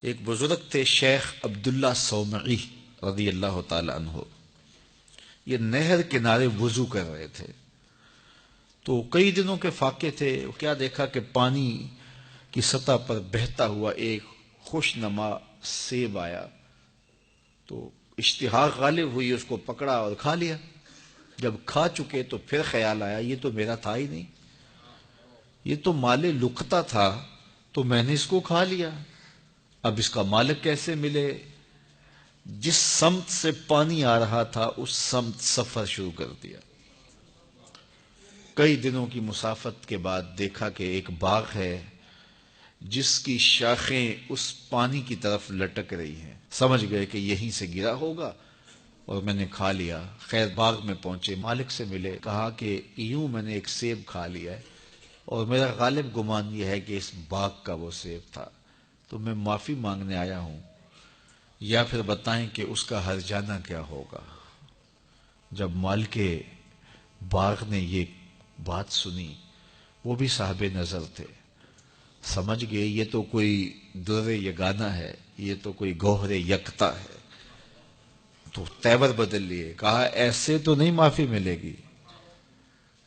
ایک بزرگ تھے شیخ عبداللہ صومعی رضی اللہ تعالی عنہ. یہ نہر کنارے وضو کر رہے تھے تو کئی دنوں کے فاقے تھے. کیا دیکھا کہ پانی کی سطح پر بہتا ہوا ایک خوش نما سیب آیا تو اشتہا غالب ہوئی، اس کو پکڑا اور کھا لیا. جب کھا چکے تو پھر خیال آیا یہ تو میرا تھا ہی نہیں، یہ تو مال لقطہ تھا تو میں نے اس کو کھا لیا. اب اس کا مالک کیسے ملے؟ جس سمت سے پانی آ رہا تھا اس سمت سفر شروع کر دیا. کئی دنوں کی مسافت کے بعد دیکھا کہ ایک باغ ہے جس کی شاخیں اس پانی کی طرف لٹک رہی ہیں. سمجھ گئے کہ یہیں سے گرا ہوگا اور میں نے کھا لیا. خیر باغ میں پہنچے، مالک سے ملے، کہا کہ یوں میں نے ایک سیب کھا لیا ہے اور میرا غالب گمان یہ ہے کہ اس باغ کا وہ سیب تھا، تو میں معافی مانگنے آیا ہوں، یا پھر بتائیں کہ اس کا ہرجانہ کیا ہوگا. جب مالک باغ نے یہ بات سنی، وہ بھی صاحب نظر تھے، سمجھ گئے یہ تو کوئی در یگانہ ہے، یہ تو کوئی گوہر یکتا ہے. تو تیور بدل لیے، کہا ایسے تو نہیں معافی ملے گی.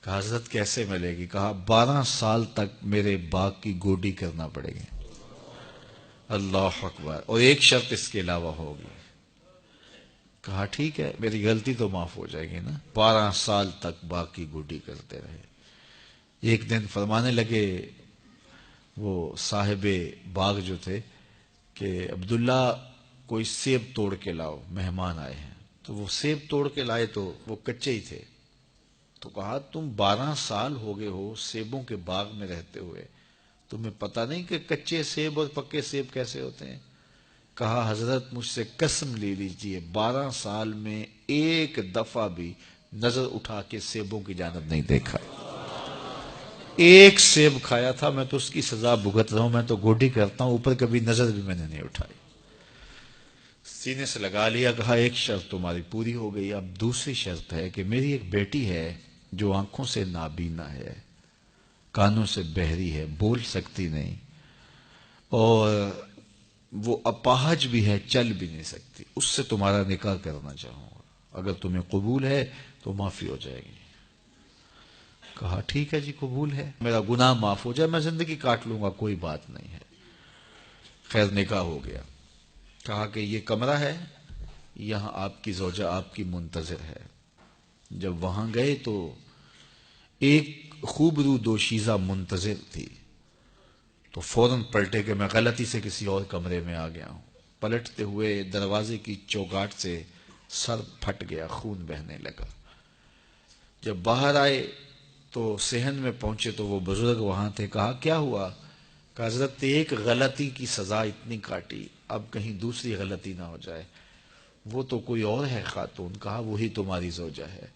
کہا حضرت کیسے ملے گی؟ کہا 12 سال تک میرے باغ کی گوڈی کرنا پڑے گی. اللہ اکبر. اور ایک شرط اس کے علاوہ ہوگی. کہا ٹھیک ہے، میری غلطی تو معاف ہو جائے گی نا. 12 سال تک باغ کی گوڈی کرتے رہے. ایک دن فرمانے لگے وہ صاحب باغ جو تھے کہ عبداللہ کوئی سیب توڑ کے لاؤ، مہمان آئے ہیں. تو وہ سیب توڑ کے لائے تو وہ کچے ہی تھے. تو کہا تم 12 سال ہو گئے ہو سیبوں کے باغ میں رہتے ہوئے، تمہیں پتہ نہیں کہ کچے سیب اور پکے سیب کیسے ہوتے ہیں؟ کہا حضرت مجھ سے قسم لے لیجئے 12 سال میں ایک دفعہ بھی نظر اٹھا کے سیبوں کی جانب نہیں دیکھا. ایک سیب کھایا تھا، میں تو اس کی سزا بھگت رہا ہوں، میں تو گوڈی کرتا ہوں، اوپر کبھی نظر بھی میں نے نہیں اٹھائی. سینے سے لگا لیا. کہا ایک شرط تمہاری پوری ہو گئی، اب دوسری شرط ہے کہ میری ایک بیٹی ہے جو آنکھوں سے نابینا ہے، کانوں سے بہری ہے، بول سکتی نہیں، اور وہ اپاہج بھی ہے، چل بھی نہیں سکتی. اس سے تمہارا نکاح کرنا چاہوں گا، اگر تمہیں قبول ہے تو معافی ہو جائے گی. کہا ٹھیک ہے جی قبول ہے، میرا گناہ معاف ہو جائے، میں زندگی کاٹ لوں گا، کوئی بات نہیں ہے. خیر نکاح ہو گیا. کہا کہ یہ کمرہ ہے، یہاں آپ کی زوجہ آپ کی منتظر ہے. جب وہاں گئے تو ایک خوبرو دوشیزہ منتظر تھی. تو فوراً پلٹے کہ میں غلطی سے کسی اور کمرے میں آ گیا ہوں. پلٹتے ہوئے دروازے کی چوگاٹ سے سر پھٹ گیا، خون بہنے لگا. جب باہر آئے تو صحن میں پہنچے تو وہ بزرگ وہاں تھے. کہا کیا ہوا؟ کہ حضرت ایک غلطی کی سزا اتنی کاٹی، اب کہیں دوسری غلطی نہ ہو جائے. وہ تو کوئی اور ہے خاتون. کہا وہی تمہاری زوجہ ہے.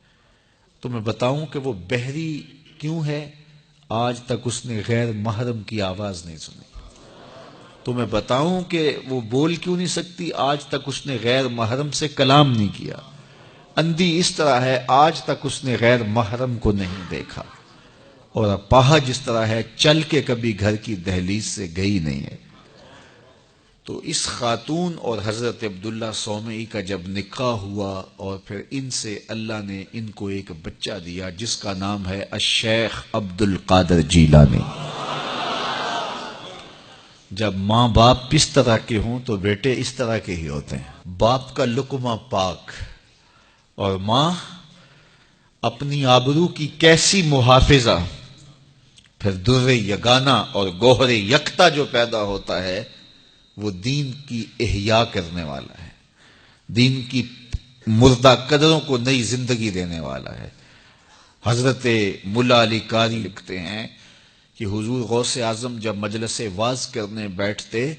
تو میں بتاؤں کہ وہ بہری کیوں ہے؟ آج تک اس نے غیر محرم کی آواز نہیں سنی. تو میں بتاؤں کہ وہ بول کیوں نہیں سکتی؟ آج تک اس نے غیر محرم سے کلام نہیں کیا. اندھی اس طرح ہے، آج تک اس نے غیر محرم کو نہیں دیکھا. اور اپاہج جس طرح ہے، چل کے کبھی گھر کی دہلیز سے گئی نہیں ہے. تو اس خاتون اور حضرت عبداللہ صومعی کا جب نکاح ہوا اور پھر ان سے اللہ نے ان کو ایک بچہ دیا جس کا نام ہے الشیخ عبد القادر جیلانی. جب ماں باپ اس طرح کے ہوں تو بیٹے اس طرح کے ہی ہوتے ہیں. باپ کا لقمہ پاک اور ماں اپنی آبرو کی کیسی محافظہ. پھر در یگانہ اور گوہر یکتا جو پیدا ہوتا ہے وہ دین کی احیاء کرنے والا ہے، دین کی مردہ قدروں کو نئی زندگی دینے والا ہے. حضرت ملا علی قاری لکھتے ہیں کہ حضور غوث اعظم جب مجلس واعظ کرنے بیٹھتے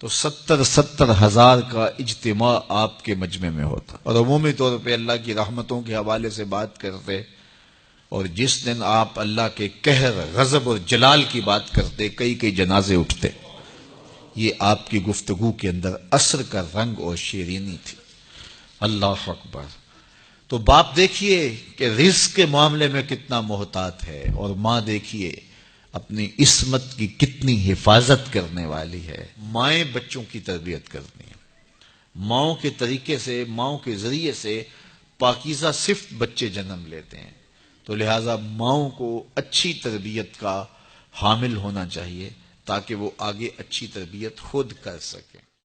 تو 70 ہزار کا اجتماع آپ کے مجمع میں ہوتا، اور عمومی طور پہ اللہ کی رحمتوں کے حوالے سے بات کرتے. اور جس دن آپ اللہ کے قہر، غضب اور جلال کی بات کرتے کئی جنازے اٹھتے. یہ آپ کی گفتگو کے اندر عصر کا رنگ اور شیرینی تھی. اللہ اکبر. تو باپ دیکھیے کہ رزق کے معاملے میں کتنا محتاط ہے، اور ماں دیکھیے اپنی عصمت کی کتنی حفاظت کرنے والی ہے۔ مائیں بچوں کی تربیت کرتی ہیں، ماؤں کے طریقے سے، ماؤں کے ذریعے سے پاکیزہ صفت بچے جنم لیتے ہیں، تو لہٰذا ماؤں کو اچھی تربیت کا حامل ہونا چاہیے تاکہ وہ آگے اچھی تربیت خود کر سکیں۔